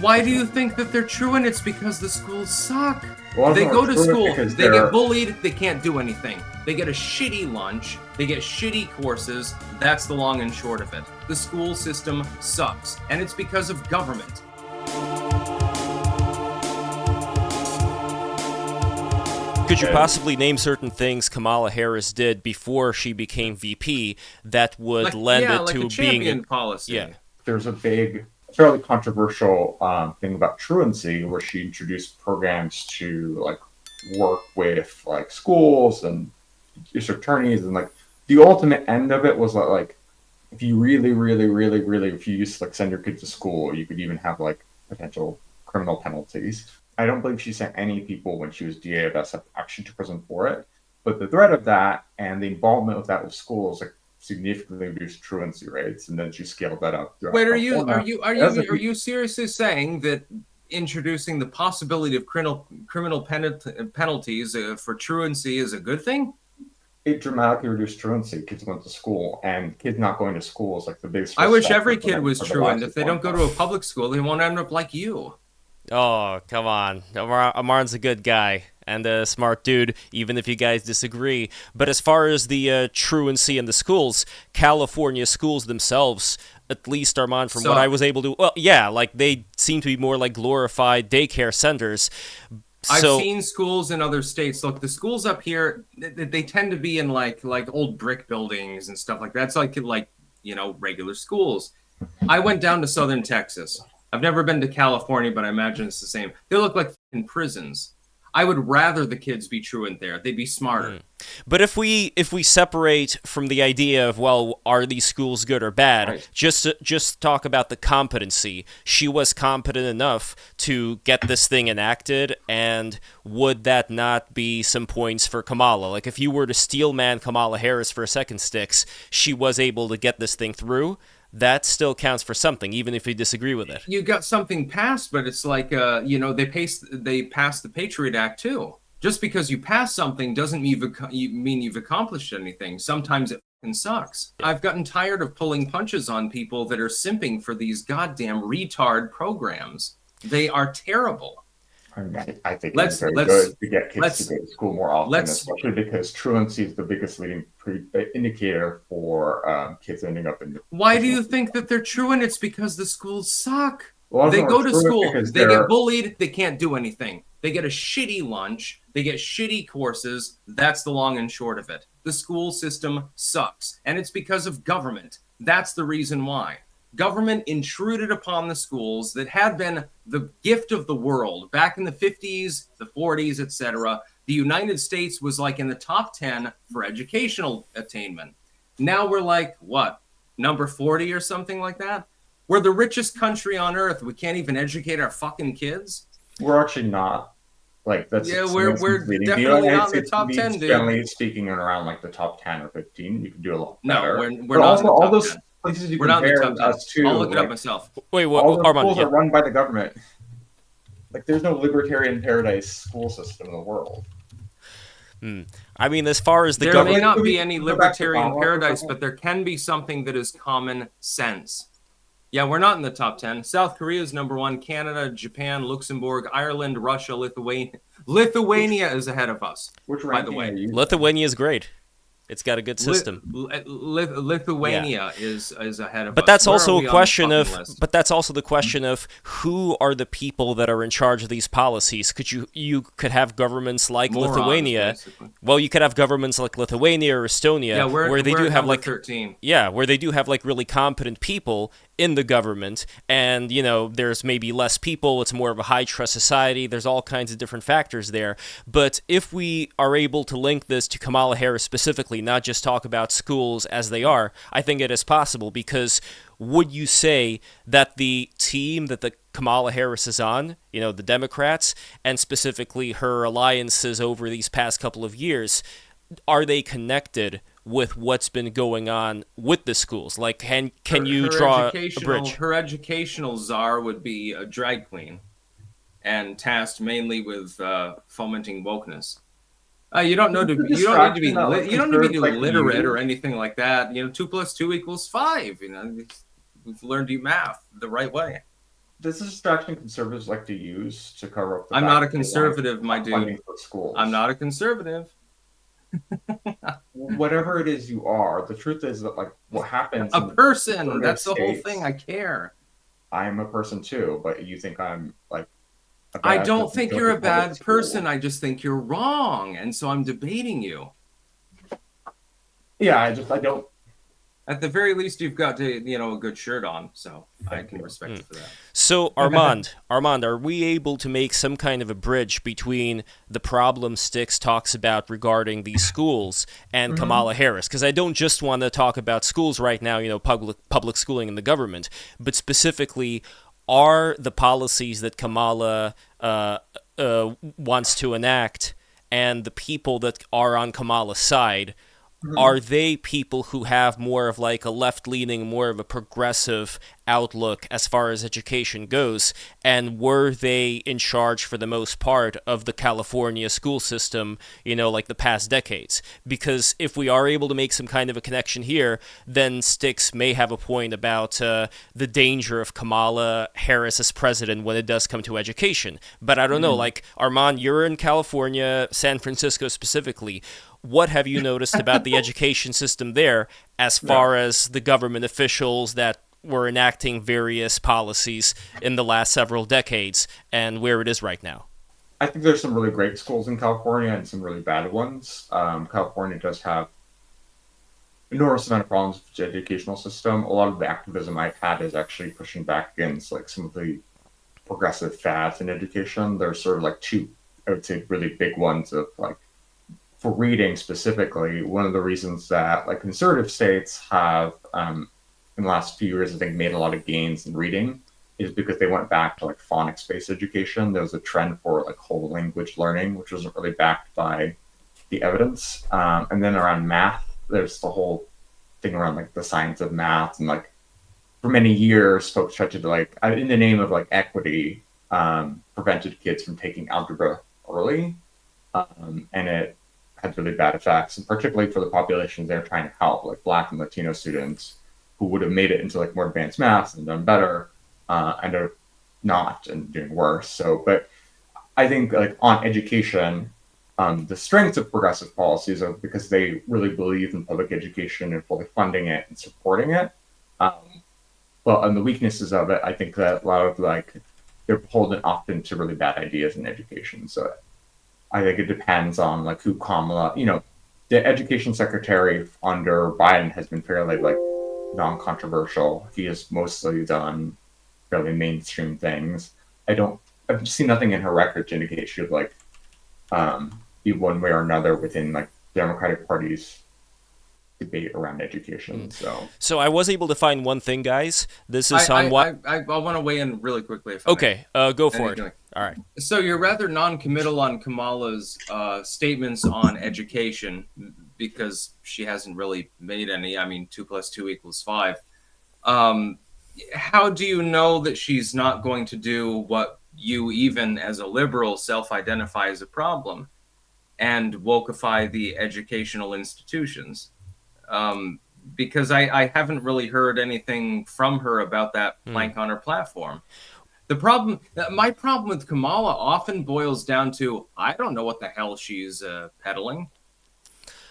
Why do you think that they're truant? It's because the schools suck. Well, they go to school, they get bullied, they can't do anything. They get a shitty lunch, they get shitty courses. That's the long and short of it. The school system sucks, and it's because of government. Could you possibly name certain things Kamala Harris did before she became VP that would lend it to a champion policy? Yeah. There's a big, fairly controversial thing about truancy, where she introduced programs to like work with like schools and district attorneys, and like the ultimate end of it was like if you really if you used to like send your kids to school, you could even have like potential criminal penalties. I don't believe she sent any people when she was DA of SF actually to prison for it, but the threat of that and the involvement of that with schools like significantly reduced truancy rates, and then she scaled that up. Wait, are you seriously saying that introducing the possibility of criminal penalties for truancy is a good thing? It dramatically reduced truancy. Kids went to school, and kids not going to school is like the biggest. I wish every kid was truant. If they don't go to a public school, they won't end up like you. Oh, come on. Armand's a good guy and a smart dude, even if you guys disagree. But as far as the truancy in the schools, California schools themselves, at least, Armand, from what I was able to... Well, yeah, like they seem to be more like glorified daycare centers. I've seen schools in other states. Look, the schools up here, they tend to be in like old brick buildings and stuff like that. It's like regular schools. I went down to southern Texas. I've never been to California, but I imagine it's the same. They look like in prisons. I would rather the kids be truant there. They'd be smarter. But if we separate from the idea of, well, are these schools good or bad, right, just talk about the competency. She was competent enough to get this thing enacted, and would that not be some points for Kamala? Like, if you were to steelman Kamala Harris for a second, Styx, she was able to get this thing through. That still counts for something, even if you disagree with it. You got something passed, but it's like, they passed the Patriot Act too. Just because you pass something doesn't mean you've accomplished anything. Sometimes it fucking sucks. I've gotten tired of pulling punches on people that are simping for these goddamn retard programs. They are terrible. I think it's very good to get kids to go to school more often, especially because truancy is the biggest leading indicator for kids ending up in... Why do you think that they're truant? It's because the schools suck. They go to school, they get bullied, they can't do anything. They get a shitty lunch, they get shitty courses. That's the long and short of it. The school system sucks, and it's because of government. That's the reason why. Government intruded upon the schools that had been the gift of the world back in the 50s, the 40s, etc. The United States was like in the top 10 for educational attainment. Now we're like, what, number 40 or something like that? We're the richest country on earth. We can't even educate our fucking kids. We're actually not. Like, that's... Yeah, we're definitely not in the top 10, dude. Generally speaking, around like the top 10 or 15, you can do a lot better. No, we're not in the top 10. We're not in the top 10. Us too. I'll look it up myself. Wait, what? All the schools are run by the government. Like, there's no libertarian paradise school system in the world. I mean, as far as the government... There may not be any libertarian paradise, but there can be something that is common sense. Yeah, we're not in the top 10. South Korea is number 1. Canada, Japan, Luxembourg, Ireland, Russia, Lithuania. Lithuania is ahead of us, by the way. Lithuania is great. It's got a good system. Lithuania is ahead of us. But that's also a question of. But that's also the question of who are the people that are in charge of these policies. You could have governments like Lithuania. Basically. Well, you could have governments like Lithuania or Estonia, where they do have like 13. Yeah, where they do have like really competent people in the government, and there's maybe less people. It's more of a high trust society. There's all kinds of different factors there. But if we are able to link this to Kamala Harris specifically, not just talk about schools as they are, I think it is possible, because would you say that the team that the Kamala Harris is on, the Democrats, and specifically her alliances over these past couple of years, are they connected with what's been going on with the schools? Like, can you draw a bridge? Her educational czar would be a drag queen and tasked mainly with fomenting wokeness. You don't need to be literate or anything like that. 2 + 2 = 5. We've learned to do math the right way. This is a distraction conservatives like to use to cover up the I'm fact not a that they want conservative, my funding dude. for schools. I'm not a conservative. Whatever it is you are, the truth is that like what happens A person. conservative That's the whole states- thing. I care. I'm a person too, but you think I'm like a I bad don't person think because you're a of public bad school. person. I just think you're wrong. And so I'm debating you. Yeah, I don't. At the very least, you've got to, a good shirt on. So I can respect you for that. So, Armand, are we able to make some kind of a bridge between the problem Styx talks about regarding these schools and Kamala Harris? Because I don't just want to talk about schools right now, public schooling in the government, but specifically, are the policies that Kamala wants to enact and the people that are on Kamala's side, are they people who have more of like a left-leaning, more of a progressive outlook as far as education goes? And were they in charge for the most part of the California school system, like the past decades? Because if we are able to make some kind of a connection here, then Styx may have a point about the danger of Kamala Harris as president when it does come to education. But I don't know, like, Armand, you're in California, San Francisco specifically. What have you noticed about the education system there as far as the government officials that were enacting various policies in the last several decades and where it is right now? I think there's some really great schools in California and some really bad ones. California does have enormous amount of problems with the educational system. A lot of the activism I've had is actually pushing back against like some of the progressive fads in education. There's sort of like two, I would say, really big ones of like, for reading specifically, one of the reasons that like conservative states have in the last few years, I think, made a lot of gains in reading is because they went back to like phonics-based education. There was a trend for like whole language learning, which wasn't really backed by the evidence. And then around math, there's the whole thing around like the science of math, and like for many years, folks tried to like in the name of like equity, prevented kids from taking algebra early, and it had really bad effects, and particularly for the populations they're trying to help, like Black and Latino students who would have made it into like more advanced maths and done better, and are not and doing worse. So, but I think like on education, the strengths of progressive policies are because they really believe in public education and fully funding it and supporting it. But on the weaknesses of it, I think that a lot of like they're beholden often to really bad ideas in education. So I think it depends on like who Kamala, the education secretary under Biden has been fairly like non-controversial. He has mostly done fairly mainstream things. I've seen nothing in her record to indicate she would like be one way or another within like Democratic Party's debate around education. So I was able to find one thing, guys. This is I want to weigh in really quickly. Okay, go for it. All right. So you're rather non-committal on Kamala's statements on education because she hasn't really made any. I mean, 2 + 2 = 5. How do you know that she's not going to do what you, even as a liberal, self-identify as a problem and wokeify the educational institutions? Because I haven't really heard anything from her about that plank on her platform. My problem with Kamala often boils down to, I don't know what the hell she's peddling.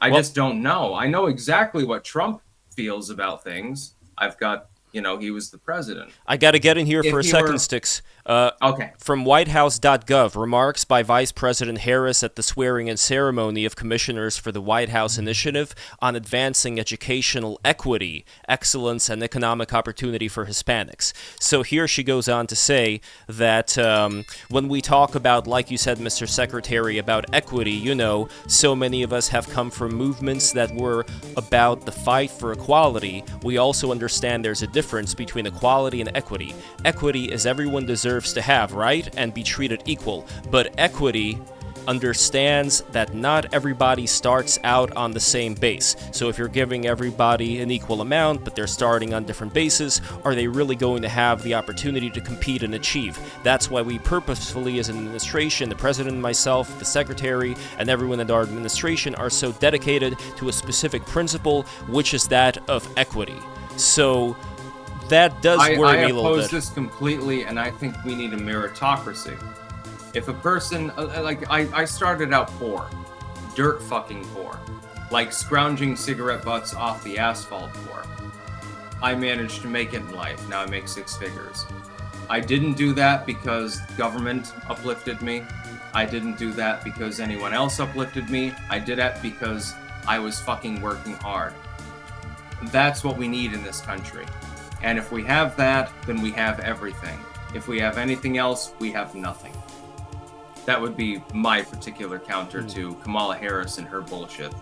I just don't know. I know exactly what Trump feels about things. I've got, he was the president. I got to get in here for a second, Styx. Okay. From whitehouse.gov, remarks by Vice President Harris at the swearing-in ceremony of commissioners for the White House Initiative on Advancing Educational Equity, Excellence, and Economic Opportunity for Hispanics. So here she goes on to say that when we talk about, like you said, Mr. Secretary, about equity, so many of us have come from movements that were about the fight for equality. We also understand there's a difference between equality and equity. Equity is everyone deserves to have, right, and be treated equal. But equity understands that not everybody starts out on the same base. So if you're giving everybody an equal amount, but they're starting on different bases, are they really going to have the opportunity to compete and achieve? That's why we purposefully, as an administration, the president, myself, the secretary, and everyone in our administration are so dedicated to a specific principle, which is that of equity. So that does worry me a little bit. I oppose this completely, and I think we need a meritocracy. If a person, I started out poor, dirt fucking poor, like scrounging cigarette butts off the asphalt poor. I managed to make it in life. Now I make 6 figures. I didn't do that because government uplifted me. I didn't do that because anyone else uplifted me. I did that because I was fucking working hard. That's what we need in this country. And if we have that, then we have everything. If we have anything else, we have nothing. That would be my particular counter to Kamala Harris and her bullshit.